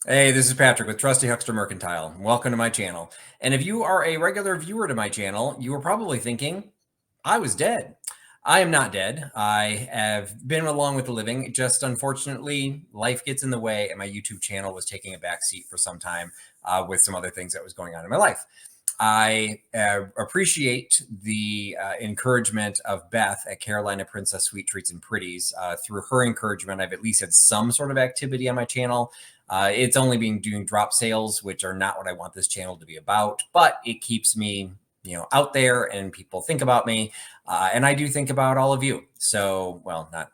Hey, this is Patrick with Trusty Huckster Mercantile. Welcome to my channel. And if you are a regular viewer to my channel, you are probably thinking, I was dead. I am not dead. I have been along with the living. Just unfortunately, life gets in the way, and my YouTube channel was taking a back seat for some time with some other things that was going on in my life. I appreciate the encouragement of Beth at Carolina Princess Sweet Treats and Pretties. Through her encouragement, I've at least had some sort of activity on my channel. It's only been doing drop sales, which are not what I want this channel to be about, but it keeps me, out there and people think about me. And I do think about all of you. So, well, not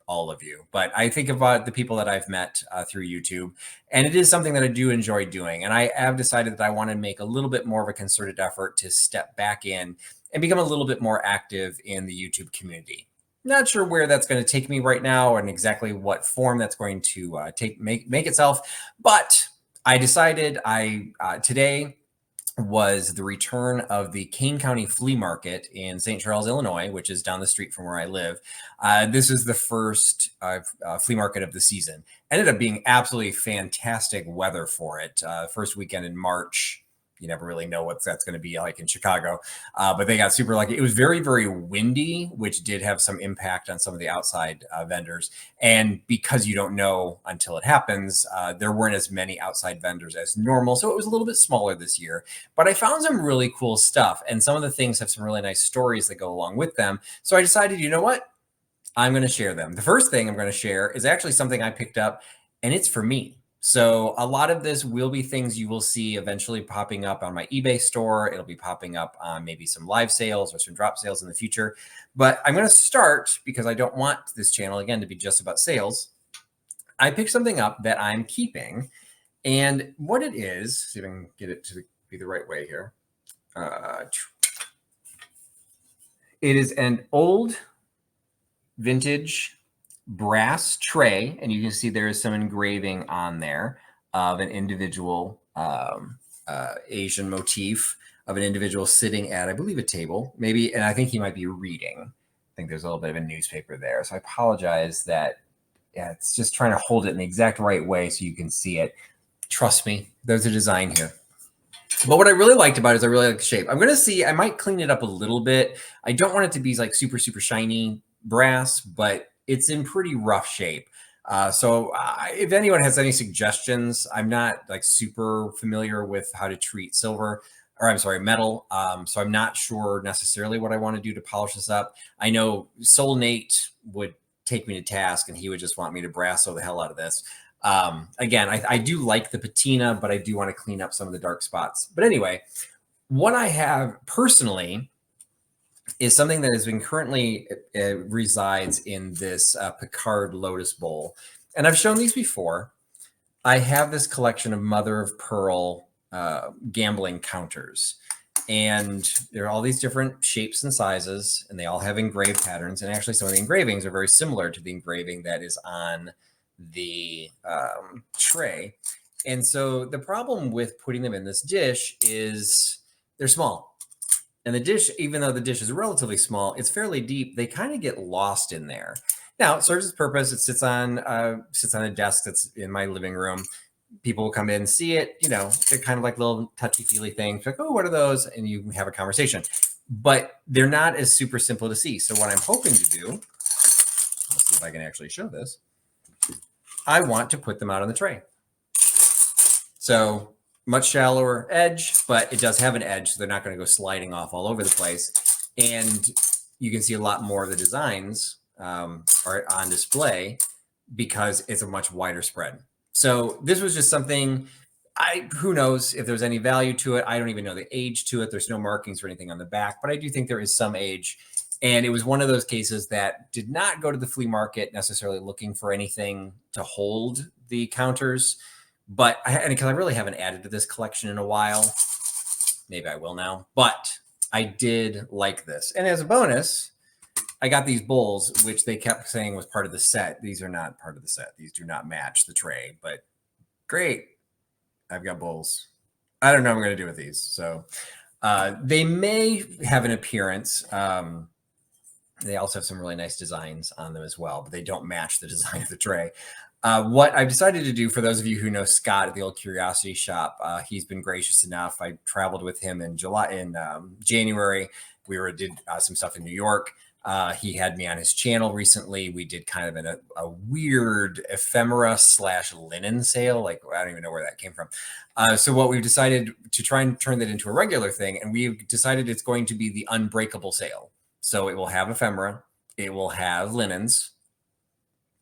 all of you, but I think about the people that I've met through YouTube, and it is something that I do enjoy doing. And I have decided that I want to make a little bit more of a concerted effort to step back in and become a little bit more active in the YouTube community. Not sure where that's going to take me right now and exactly what form that's going to make itself, but I decided today was the return of the Kane County Flea Market in St. Charles, Illinois, which is down the street from where I live. This is the first flea market of the season. Ended up being absolutely fantastic weather for it. First weekend in March. You never really know what that's going to be like in Chicago, but they got super lucky. It was very, very windy, which did have some impact on some of the outside vendors. And because you don't know until it happens, there weren't as many outside vendors as normal. So it was a little bit smaller this year, but I found some really cool stuff. And some of the things have some really nice stories that go along with them. So I decided, you know what? I'm going to share them. The first thing I'm going to share is actually something I picked up, and it's for me. So a lot of this will be things you will see eventually popping up on my eBay store. It'll be popping up on maybe some live sales or some drop sales in the future. But I'm going to start, because I don't want this channel, again, to be just about sales. I picked something up that I'm keeping. And what it is, see if I can get it to be the right way here. It is an old vintage brass tray, and you can see there is some engraving on there of an individual Asian motif of an individual sitting at, I believe, a table, maybe, and I think he might be reading. I think there's a little bit of a newspaper there, so I apologize that, yeah, it's just trying to hold it in the exact right way so you can see it. Trust me, there's a design here. But what I really liked about it is I really like the shape. I'm going to see, I might clean it up a little bit. I don't want it to be like super, super shiny brass, but it's in pretty rough shape. So if anyone has any suggestions, I'm not like super familiar with how to treat silver, or I'm sorry, metal. So I'm not sure necessarily what I want to do to polish this up. I know Soul Nate would take me to task, and he would just want me to brasso the hell out of this. Again, I do like the patina, but I do want to clean up some of the dark spots. But anyway, what I have personally is something that has been currently resides in this Picard Lotus Bowl. And I've shown these before. I have this collection of mother of pearl gambling counters. And there are all these different shapes and sizes, and they all have engraved patterns. And actually, some of the engravings are very similar to the engraving that is on the tray. And so the problem with putting them in this dish is they're small. And the dish, even though the dish is relatively small, it's fairly deep. They kind of get lost in there. Now, it serves its purpose. It sits on a desk that's in my living room. People will come in and see it. You know, they're kind of like little touchy-feely things. Like, oh, what are those? And you have a conversation. But they're not as super simple to see. So what I'm hoping to do, let's see if I can actually show this. I want to put them out on the tray. So much shallower edge, but it does have an edge, so they're not going to go sliding off all over the place. And you can see a lot more of the designs are on display because it's a much wider spread. So this was just something, who knows if there's any value to it. I don't even know the age to it. There's no markings or anything on the back, but I do think there is some age. And it was one of those cases that did not go to the flea market necessarily looking for anything to hold the counters. But because I really haven't added to this collection in a while, maybe I will now, but I did like this. And as a bonus, I got these bowls, which they kept saying was part of the set. These are not part of the set. These do not match the tray, but great. I've got bowls. I don't know what I'm going to do with these. So they may have an appearance. They also have some really nice designs on them as well, but they don't match the design of the tray. What I've decided to do, for those of you who know Scott at the old Curiosity Shop, he's been gracious enough. I traveled with him in January. We did some stuff in New York. He had me on his channel recently. We did kind of a weird ephemera / linen sale. Like, I don't even know where that came from. So what we've decided to try and turn that into a regular thing, and we've decided it's going to be the unbreakable sale. So it will have ephemera, it will have linens,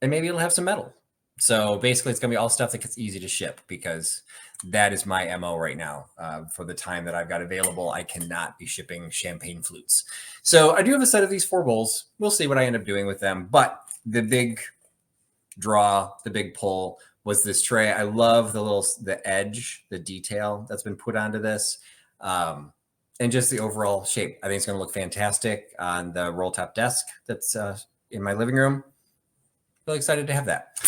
and maybe it'll have some metal. So basically, it's going to be all stuff that gets easy to ship, because that is my MO right now. For the time that I've got available, I cannot be shipping champagne flutes. So I do have a set of these 4 bowls. We'll see what I end up doing with them. But the big draw, the big pull was this tray. I love the edge, the detail that's been put onto this. And just the overall shape. I think it's going to look fantastic on the roll top desk that's in my living room. Really excited to have that.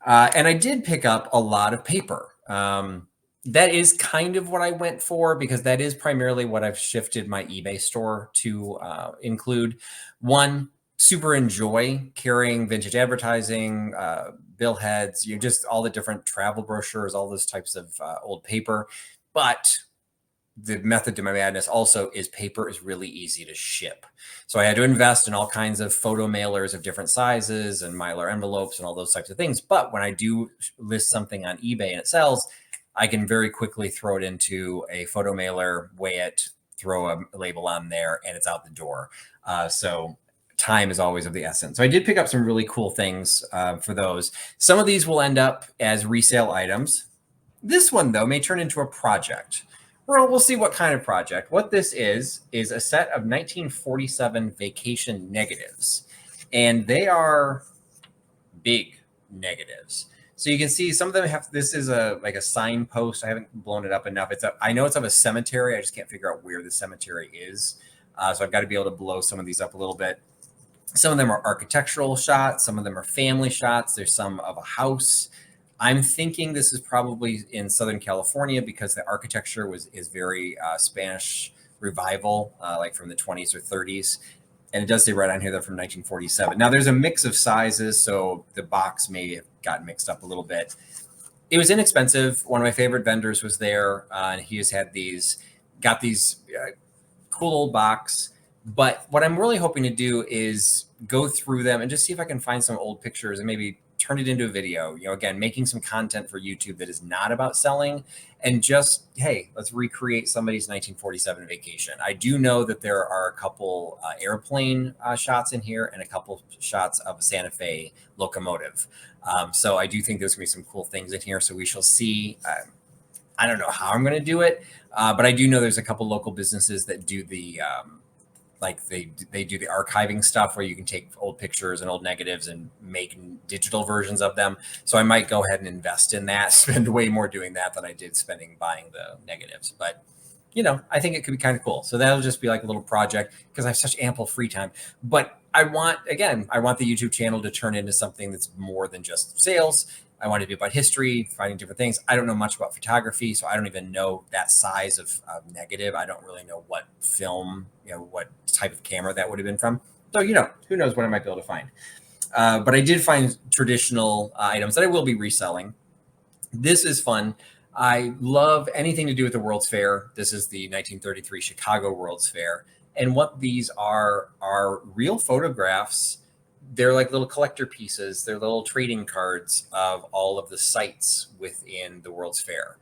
And I did pick up a lot of paper. That is kind of what I went for, because that is primarily what I've shifted my eBay store to include. One, super enjoy carrying vintage advertising, bill heads, just all the different travel brochures, all those types of old paper. But the method to my madness also is paper is really easy to ship. So I had to invest in all kinds of photo mailers of different sizes and Mylar envelopes and all those types of things. But when I do list something on eBay and it sells, I can very quickly throw it into a photo mailer, weigh it, throw a label on there, and it's out the door. So time is always of the essence. So I did pick up some really cool things for those. Some of these will end up as resale items. This one, though, may turn into a project. We'll see what kind of project. What this is a set of 1947 vacation negatives, and they are big negatives. So you can see some of them have, this is like a signpost. I haven't blown it up enough. I know it's of a cemetery. I just can't figure out where the cemetery is. So I've got to be able to blow some of these up a little bit. Some of them are architectural shots. Some of them are family shots. There's some of a house. I'm thinking this is probably in Southern California, because the architecture is very Spanish revival, like from the 20s or 30s. And it does say right on here, they're from 1947. Now there's a mix of sizes, so the box may have gotten mixed up a little bit. It was inexpensive. One of my favorite vendors was there, and he has had got these cool old box. But what I'm really hoping to do is go through them and just see if I can find some old pictures and maybe turn it into a video, again, making some content for YouTube that is not about selling, and just, hey, let's recreate somebody's 1947 vacation. I do know that there are a couple airplane shots in here and a couple shots of a Santa Fe locomotive. So I do think there's gonna be some cool things in here. So we shall see. I don't know how I'm going to do it, but I do know there's a couple local businesses that do the they do the archiving stuff where you can take old pictures and old negatives and make digital versions of them. So I might go ahead and invest in that, spend way more doing that than I did buying the negatives. But I think it could be kind of cool. So that'll just be like a little project, because I have such ample free time. But I want the YouTube channel to turn into something that's more than just sales. I want it to be about history, finding different things. I don't know much about photography, so I don't even know that size of negative. I don't really know what film, what type of camera that would have been from. So, who knows what I might be able to find. But I did find traditional items that I will be reselling. This is fun. I love anything to do with the World's Fair. This is the 1933 Chicago World's Fair. And what these are real photographs. They're like little collector pieces. They're little trading cards of all of the sites within the World's Fair,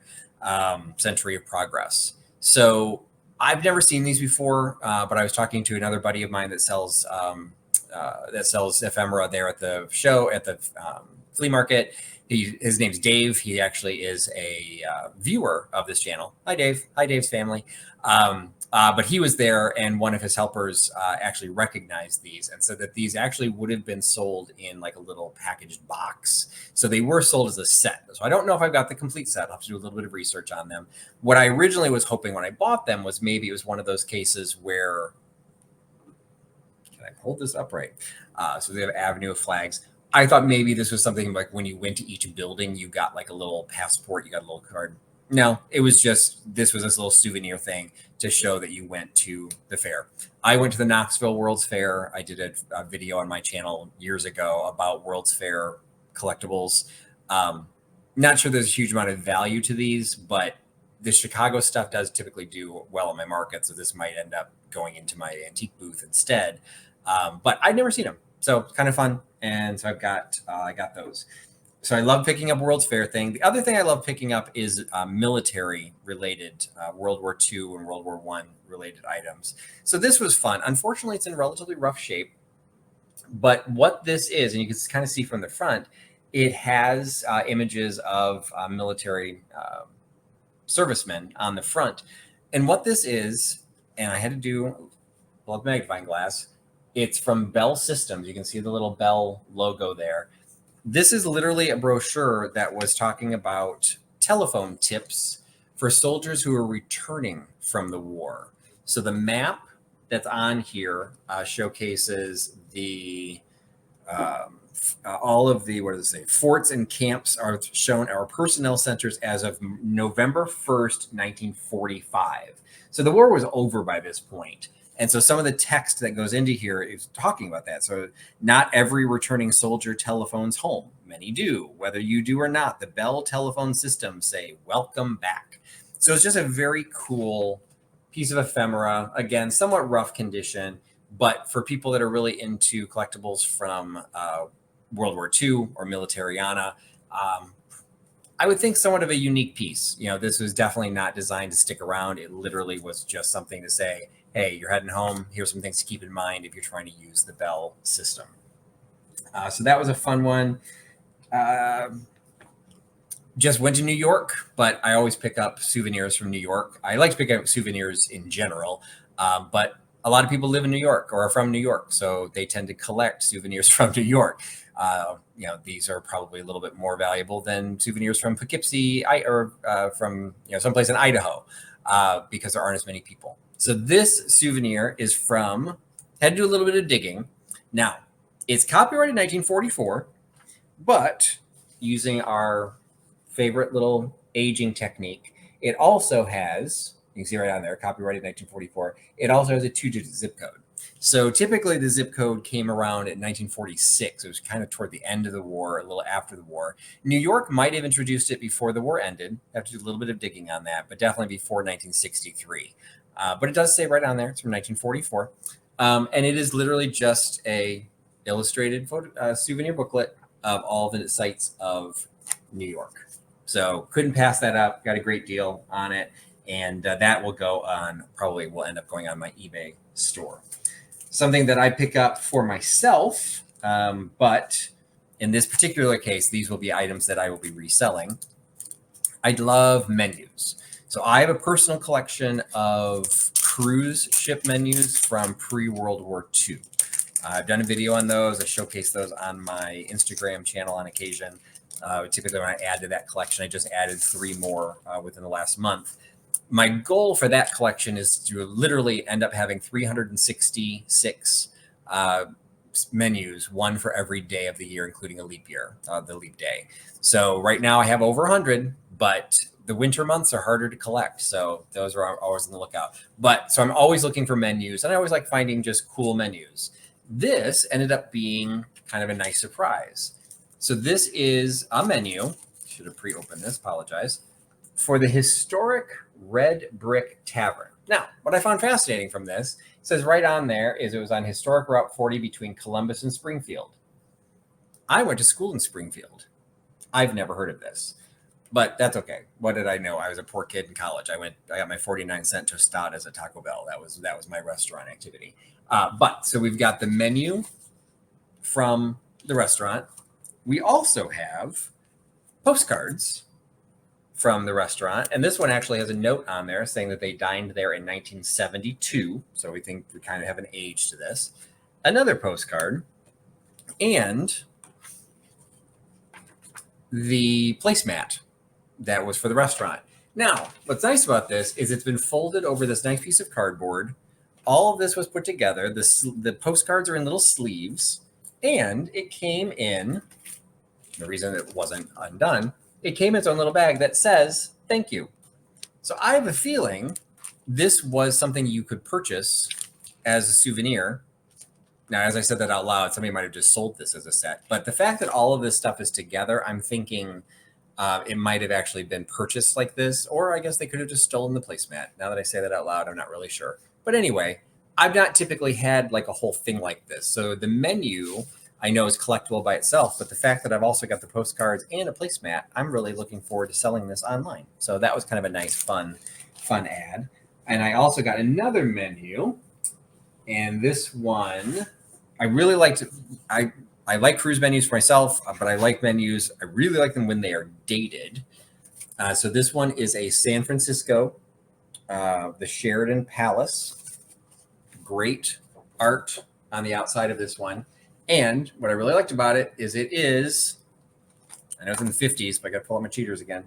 Century of Progress. So I've never seen these before, but I was talking to another buddy of mine that sells ephemera there at the show, at the flea market. His name's Dave. He actually is a viewer of this channel. Hi, Dave. Hi, Dave's family. But he was there, and one of his helpers actually recognized these and said that these actually would have been sold in like a little packaged box. So they were sold as a set. So I don't know if I've got the complete set. I'll have to do a little bit of research on them. What I originally was hoping when I bought them was maybe it was one of those cases where, can I hold this upright? So they have Avenue of Flags. I thought maybe this was something like when you went to each building, you got like a little passport, you got a little card. No, it was just, this was this little souvenir thing to show that you went to the fair. I went to the Knoxville World's Fair. I did a video on my channel years ago about World's Fair collectibles. Not sure there's a huge amount of value to these, but the Chicago stuff does typically do well in my market. So this might end up going into my antique booth instead. But I've never seen them. So it's kind of fun. And so I got those. So I love picking up World's Fair thing. The other thing I love picking up is military related World War II and World War I related items. So this was fun. Unfortunately, it's in relatively rough shape. But what this is, and you can kind of see from the front, it has images of military servicemen on the front. And what this is, and I had to do a magnifying glass, it's from Bell Systems. You can see the little Bell logo there. This is literally a brochure that was talking about telephone tips for soldiers who are returning from the war. So the map that's on here showcases the all of the, what does it say, forts and camps are shown, our personnel centers as of November 1st, 1945. So the war was over by this point. And so some of the text that goes into here is talking about that. So not every returning soldier telephones home. Many do. Whether you do or not, the Bell telephone system say, welcome back. So it's just a very cool piece of ephemera. Again, somewhat rough condition, but for people that are really into collectibles from World War II or Militariana, I would think somewhat of a unique piece. You know, this was definitely not designed to stick around. It literally was just something to say, hey, you're heading home. Here's some things to keep in mind if you're trying to use the Bell system. So that was a fun one. Just went to New York, but I always pick up souvenirs from New York. I like to pick up souvenirs in general, but a lot of people live in New York or are from New York, so they tend to collect souvenirs from New York. You know, these are probably a little bit more valuable than souvenirs from Poughkeepsie or from someplace in Idaho because there aren't as many people. So this souvenir is from, had to do a little bit of digging. Now, it's copyrighted 1944, but using our favorite little aging technique, it also has, you can see right on there, copyrighted 1944. It also has a 2-digit zip code. So typically the zip code came around in 1946. It was kind of toward the end of the war, a little after the war. New York might have introduced it before the war ended. I have to do a little bit of digging on that, but definitely before 1963. But it does say right on there, it's from 1944. And it is literally just a illustrated photo, souvenir booklet of all the sites of New York. So couldn't pass that up. Got a great deal on it. And that will go on, probably will end up going on my eBay store. Something that I pick up for myself, but in this particular case, these will be items that I will be reselling. I love menus. So I have a personal collection of cruise ship menus from pre-World War II. I've done a video on those. I showcase those on my Instagram channel on occasion. Typically when I add to that collection, I just added 3 more within the last month. My goal for that collection is to literally end up having 366 menus, one for every day of the year, including a leap year, the leap day. So right now I have over 100, but the winter months are harder to collect. So those are always on the lookout. But so I'm always looking for menus, and I always like finding just cool menus. This ended up being kind of a nice surprise. So this is a menu. Should have pre-opened this, apologize. For the historic Red Brick Tavern. Now, what I found fascinating from this, it says right on there, is it was on historic Route 40 between Columbus and Springfield. I went to school in Springfield. I've never heard of this, but that's okay. What did I know? I was a poor kid in college. I got my 49-cent tostadas at Taco Bell. That was my restaurant activity. But so we've got the menu from the restaurant. We also have postcards from the restaurant. And this one actually has a note on there saying that they dined there in 1972. So we think we kind of have an age to this. Another postcard and the placemat that was for the restaurant. Now, what's nice about this is it's been folded over this nice piece of cardboard. All of this was put together. The postcards are in little sleeves, and it came in, the reason it wasn't undone, it came in its own little bag that says, thank you. So I have a feeling this was something you could purchase as a souvenir Now, as I said that out loud, somebody might have just sold this as a set. But the fact that all of this stuff is together, I'm thinking it might have actually been purchased like this, or I guess they could have just stolen the placemat. Now that I say that out loud, I'm not really sure. But anyway, I've not typically had like a whole thing like this. So the menu I know is collectible by itself, but the fact that I've also got the postcards and a placemat, I'm really looking forward to selling this online. So that was kind of a nice, fun ad. And I also got another menu, and this one I really liked. I like cruise menus for myself, but I like menus. I really like them when they are dated. So this one is a San Francisco, the Sheraton Palace. Great art on the outside of this one. And what I really liked about it is I know it's in the 50s, but I got to pull out my cheaters again.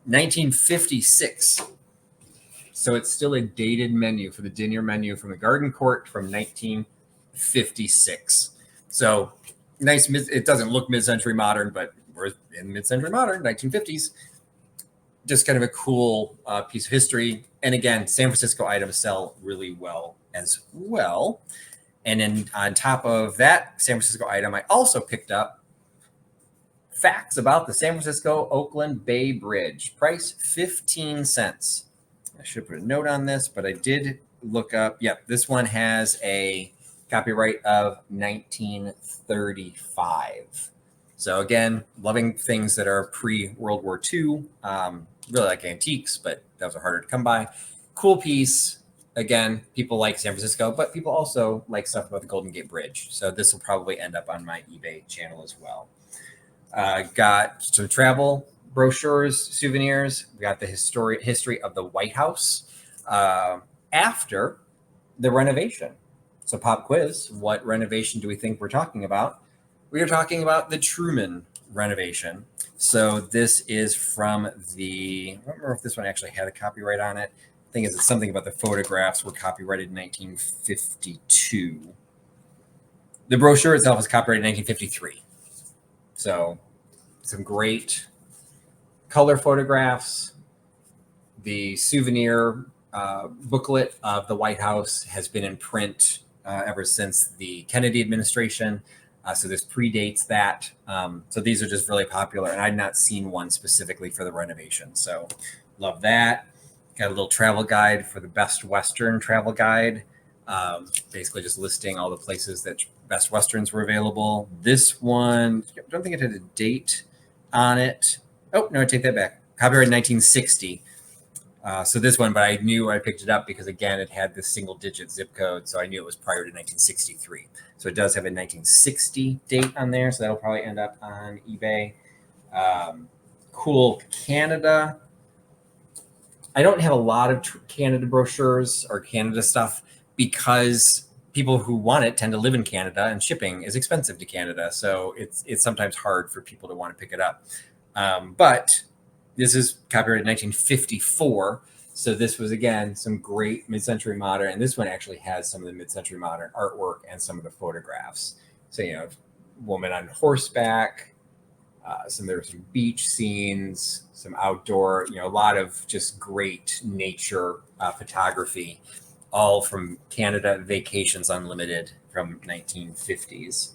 1956. So it's still a dated menu for the dinner menu from the Garden Court from 1956. So nice. It doesn't look mid-century modern, but we're in mid-century modern, 1950s. Just kind of a cool piece of history. And again, San Francisco items sell really well as well. And then on top of that San Francisco item, I also picked up facts about the San Francisco Oakland Bay Bridge. Price 15 cents. I should put a note on this, but I did look up. Yep, this one has a copyright of 1935. So again, loving things that are pre-World War II. Really like antiques, but those are harder to come by. Cool piece. Again, people like San Francisco, but people also like stuff about the Golden Gate Bridge. So this will probably end up on my eBay channel as well. Got some travel brochures, souvenirs. We got the history of the White House after the renovation. So pop quiz, what renovation do we think we're talking about? We are talking about the Truman renovation. So this is from I don't remember if this one actually had a copyright on it. I think it's something about the photographs were copyrighted in 1952. The brochure itself is copyrighted in 1953. So some great color photographs. The souvenir booklet of the White House has been in print ever since the Kennedy administration. So this predates that. So these are just really popular, and I'd not seen one specifically for the renovation. So love that. Got a little travel guide for the Best Western travel guide. Basically just listing all the places that Best Westerns were available. This one, I don't think it had a date on it. Oh, no, I take that back. Copyright 1960. So this one, but I knew I picked it up because, again, it had this single-digit zip code, so I knew it was prior to 1963. So it does have a 1960 date on there, so that'll probably end up on eBay. Cool Canada. I don't have a lot of Canada brochures or Canada stuff because people who want it tend to live in Canada, and shipping is expensive to Canada. So it's sometimes hard for people to want to pick it up. But this is copyrighted 1954. So this was, again, some great mid-century modern. And this one actually has some of the mid-century modern artwork and some of the photographs. So, woman on horseback, there were some beach scenes, some outdoor, a lot of just great nature photography, all from Canada Vacations Unlimited from 1950s.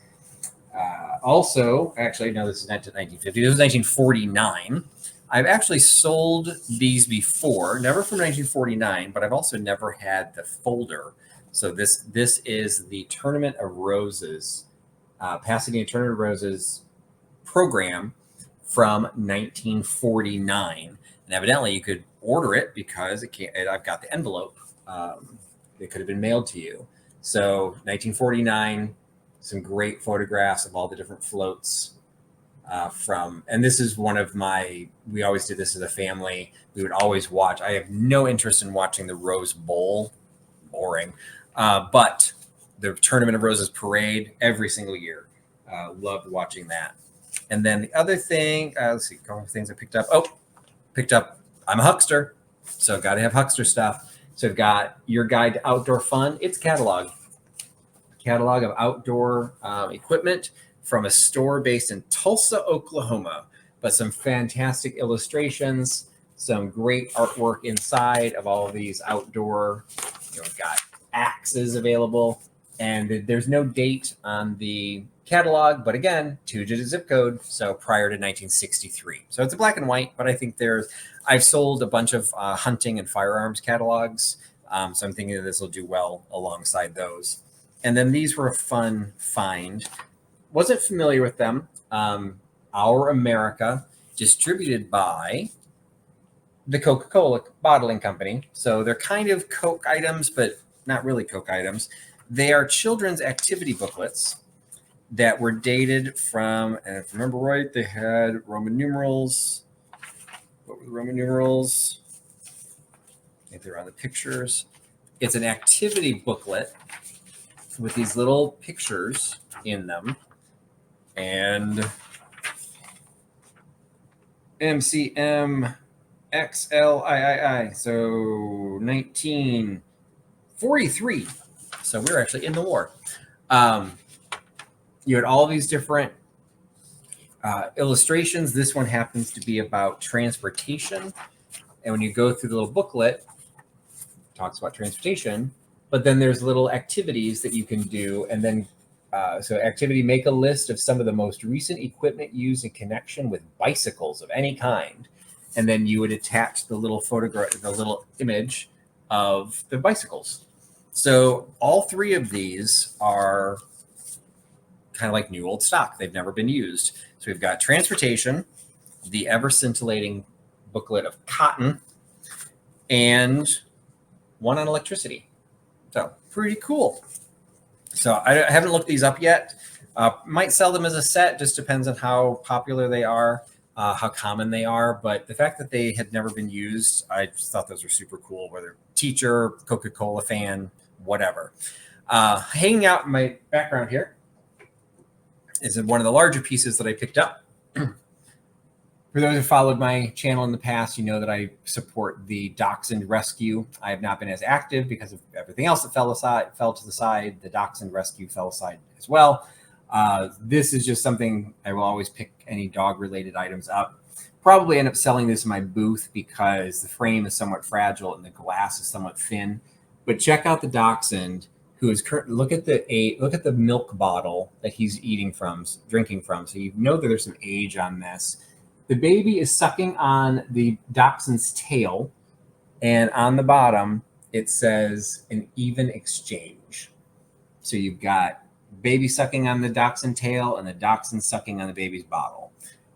Also, actually, no, this is not 1950. This was 1949. I've actually sold these before, never from 1949, but I've also never had the folder. So this is the Tournament of Roses, Pasadena Tournament of Roses program from 1949. And evidently you could order it because I've got the envelope. It could have been mailed to you. So 1949, some great photographs of all the different floats and this is one of we always did this as a family. We would always watch. I have no interest in watching the Rose Bowl, boring, but the Tournament of Roses parade every single year. Loved watching that. And then the other thing, let's see, a couple of things I picked up. I'm a huckster, so got to have huckster stuff. So I've got Your Guide to Outdoor Fun. It's catalog of outdoor equipment from a store based in Tulsa, Oklahoma, but some fantastic illustrations, some great artwork inside of all of these outdoor, we've got axes available. And there's no date on the catalog, but again, 2-digit zip code, so prior to 1963. So it's a black and white, but I think I've sold a bunch of hunting and firearms catalogs, so I'm thinking that this will do well alongside those. And then these were a fun find. Wasn't familiar with them. Our America, distributed by the Coca-Cola bottling company. So they're kind of Coke items, but not really Coke items. They are children's activity booklets that were dated from, and if I remember right, they had Roman numerals. What were the Roman numerals? I think they're on the pictures. It's an activity booklet with these little pictures in them. And MCM XLIII, so 1943. So we were actually in the war. You had all these different illustrations. This one happens to be about transportation. And when you go through the little booklet, it talks about transportation, but then there's little activities that you can do. And then, so activity, make a list of some of the most recent equipment used in connection with bicycles of any kind. And then you would attach the little photograph, the little image of the bicycles. So all three of these are kind of like new old stock. They've never been used. So we've got transportation, the ever scintillating booklet of cotton, and one on electricity. So pretty cool. So I haven't looked these up yet. Might sell them as a set, just depends on how popular they are, how common they are. But the fact that they had never been used, I just thought those were super cool, whether teacher, Coca-Cola fan, whatever. Hanging out in my background here is one of the larger pieces that I picked up. For those who followed my channel in the past, you know that I support the dachshund rescue. I have not been as active because of everything else that fell to the side. The dachshund rescue fell aside as well. This is just something I will always pick any dog-related items up. Probably end up selling this in my booth because the frame is somewhat fragile and the glass is somewhat thin. But check out the dachshund who is look at the milk bottle that he's drinking from. So you know that there's some age on this. The baby is sucking on the dachshund's tail, and on the bottom it says an even exchange. So you've got baby sucking on the dachshund tail and the dachshund sucking on the baby's bottle.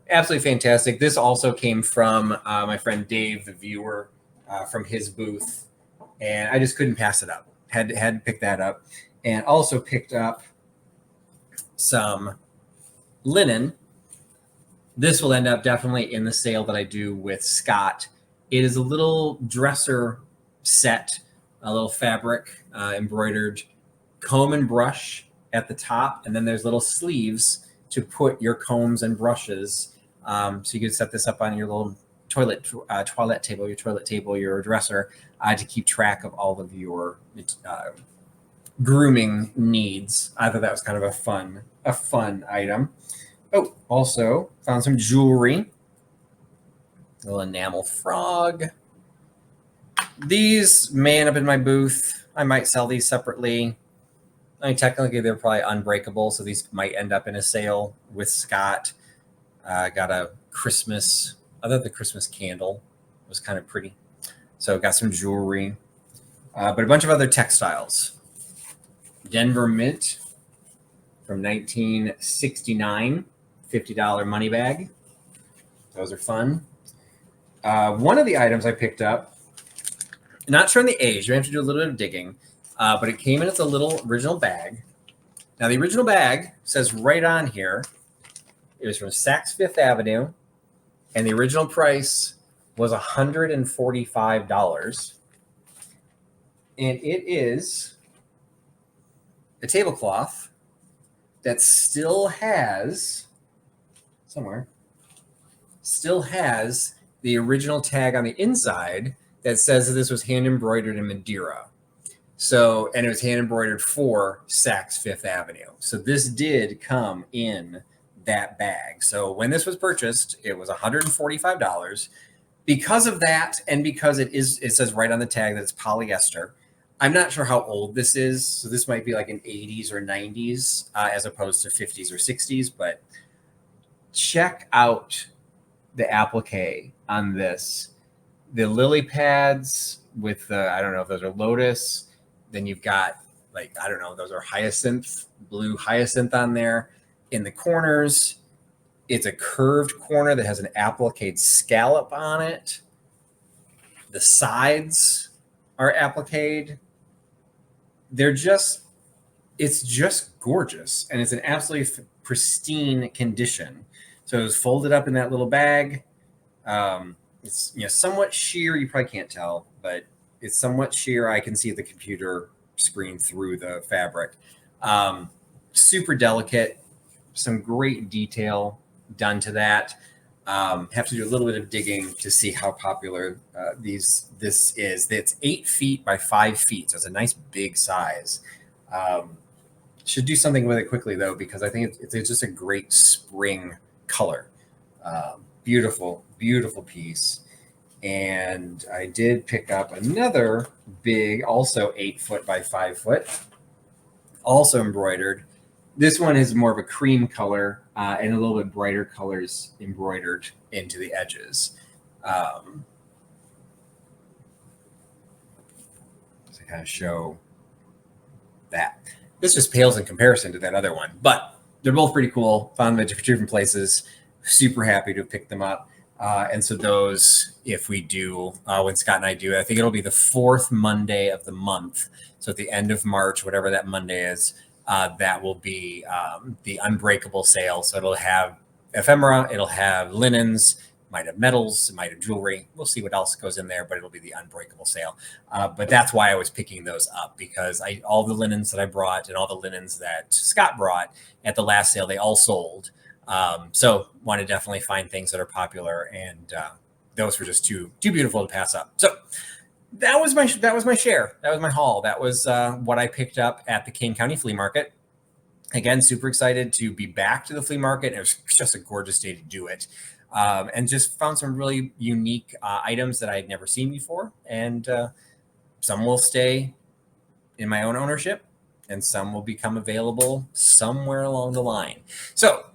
Absolutely fantastic. This also came from my friend Dave, the viewer, from his booth, and I just couldn't pass it up. Had to pick that up, and also picked up some linen. This will end up definitely in the sale that I do with Scott. It is a little dresser set, a little fabric embroidered comb and brush at the top, and then there's little sleeves to put your combs and brushes. So you can set this up on your little toilet table, your dresser, to keep track of all of your grooming needs. I thought that was kind of a fun item. Oh, also found some jewelry. A little enamel frog. These may end up in my booth. I might sell these separately. I mean, technically they're probably unbreakable, so these might end up in a sale with Scott. Got a Christmas. I thought the Christmas candle was kind of pretty. So got some jewelry, but a bunch of other textiles. Denver Mint from 1969. $50 money bag. Those are fun. One of the items I picked up, not sure on the age, you have to do a little bit of digging, but it came in as a little original bag. Now the original bag says right on here, it was from Saks Fifth Avenue, and the original price was $145. And it is a tablecloth that still has the original tag on the inside that says that this was hand embroidered in Madeira. So, and it was hand embroidered for Saks Fifth Avenue. So this did come in that bag. So when this was purchased, it was $145. Because of that, and because it says right on the tag that it's polyester, I'm not sure how old this is. So this might be like an 80s or 90s as opposed to 50s or 60s. But check out the applique on this. The lily pads with the, I don't know if those are lotus. Then you've got like, I don't know, those are hyacinth, blue hyacinth on there. In the corners, it's a curved corner that has an applique scallop on it. The sides are appliqued. It's just gorgeous. And it's an absolutely pristine condition. So it was folded up in that little bag. It's somewhat sheer. You probably can't tell, but it's somewhat sheer. I can see the computer screen through the fabric. Super delicate. Some great detail done to that. Have to do a little bit of digging to see how popular this is. It's 8 feet by 5 feet, so it's a nice big size. Should do something with it quickly though, because I think it's just a great spring color. Beautiful, beautiful piece. And I did pick up another big, also 8 foot by 5 foot, also embroidered. This one is more of a cream color and a little bit brighter colors embroidered into the edges. To kind of show that. This just pales in comparison to that other one, but they're both pretty cool. Found them at different places. Super happy to have picked them up. And so those, if we do, when Scott and I do it, I think it'll be the 4th Monday of the month. So at the end of March, whatever that Monday is, that will be the Unbreakable sale. So it'll have ephemera, it'll have linens, might have metals, it might have jewelry. We'll see what else goes in there, but it'll be the Unbreakable sale. But that's why I was picking those up, because all the linens that I brought and all the linens that Scott brought at the last sale, they all sold. So want to definitely find things that are popular, and those were just too beautiful to pass up. So that was my share. That was my haul. That was what I picked up at the Kane County Flea Market. Again, super excited to be back to the flea market. It was just a gorgeous day to do it. And just found some really unique items that I had never seen before. And some will stay in my own ownership, and some will become available somewhere along the line. So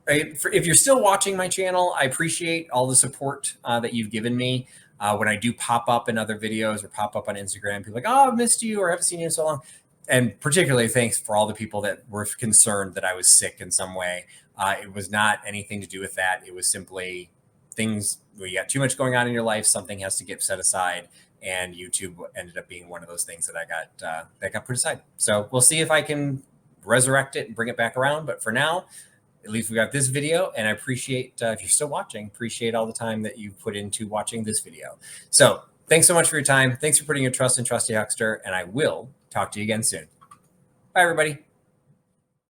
if you're still watching my channel, I appreciate all the support that you've given me. When I do pop up in other videos or pop up on Instagram, people are like, oh, I've missed you or I haven't seen you in so long. And particularly thanks for all the people that were concerned that I was sick in some way. It was not anything to do with that. It was simply things where you got too much going on in your life. Something has to get set aside. And YouTube ended up being one of those things that I got put aside. So we'll see if I can resurrect it and bring it back around. But for now, at least we got this video, and I appreciate, if you're still watching, appreciate all the time that you put into watching this video. So thanks so much for your time. Thanks for putting your trust in Trusty Huckster, and I will talk to you again soon. Bye, everybody.